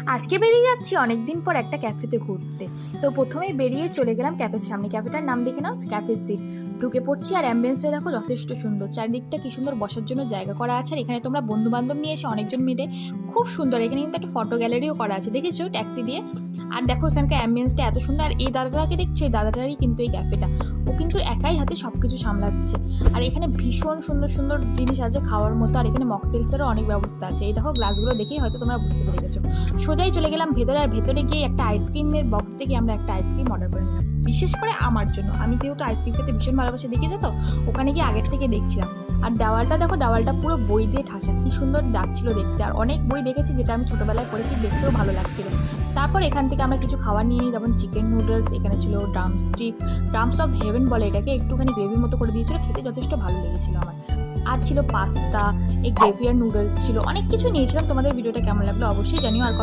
আজকে বেরিয়ে যাচ্ছি অনেকদিন পর একটা ক্যাফেতে ঘুরতে। তো প্রথমেই বেরিয়ে চলে গেলাম ক্যাফের সামনে। ক্যাফেটার নাম দেখে নাও, ক্যাফে সিট। ঢুকে পড়ছি আর অ্যাম্বিয়েন্সটা দেখো যথেষ্ট সুন্দর। চারিদিকটা কি সুন্দর বসার জন্য জায়গা করা আছে। আর এখানে তোমরা বন্ধু বান্ধব নিয়ে এসে অনেকজন মিলে খুব সুন্দর। এখানে কিন্তু একটা ফটো গ্যালারিও করা আছে, দেখেছো ট্যাক্সি দিয়ে। আর দেখো এখানকার অ্যাম্বিয়েন্সটা এত সুন্দর। আর এই দাদাটাকে দেখছো, এই দাদাটারই কিন্তু এই ক্যাফেটা। ও কিন্তু একাই হাতে সব কিছু সামলাচ্ছে। আর এখানে ভীষণ সুন্দর সুন্দর জিনিস আছে খাওয়ার মতো। আর এখানে মকটেলসেরও অনেক ব্যবস্থা আছে। এই দেখো গ্লাসগুলো দেখেই হয়তো তোমরা বুঝতে পেরে গেছো। সোজাই চলে গেলাম ভেতরে। আর ভেতরে গিয়ে একটা আইসক্রিমের বক্স থেকে আমরা একটা আইসক্রিম অর্ডার করে নিলাম, বিশেষ করে আমার জন্য। আমি যেহেতু আইসক্রিম খেতে ভীষণ ভালোবাসি, দেখে যেত ওখানে গিয়ে আগের থেকে দেখছিলাম। আর দেওয়ালটা দেখো, দেওয়ালটা পুরো বই দিয়ে ঠাসা, কি সুন্দর লাগছিল দেখতে। আর অনেক বই দেখেছি যেটা আমি ছোটোবেলায় পড়েছি, দেখতেও ভালো লাগছিল। তারপর এখান থেকে আমরা কিছু খাবার নিয়ে নিই, যেমন চিকেন নুডলস। এখানে ছিল ড্রামস্টিক, ড্রামস অফ হেভেন বলে এটাকে। একটুখানি গ্রেভির মতো করে দিয়েছিল, খেতে যথেষ্ট ভালো লেগেছিল আমার। আর ছিল পাস্তা, এই গ্রেভি আর নুডলস ছিল, অনেক কিছু নিয়েছিলাম। তোমাদের ভিডিওটা কেমন লাগলো অবশ্যই জানিও। আর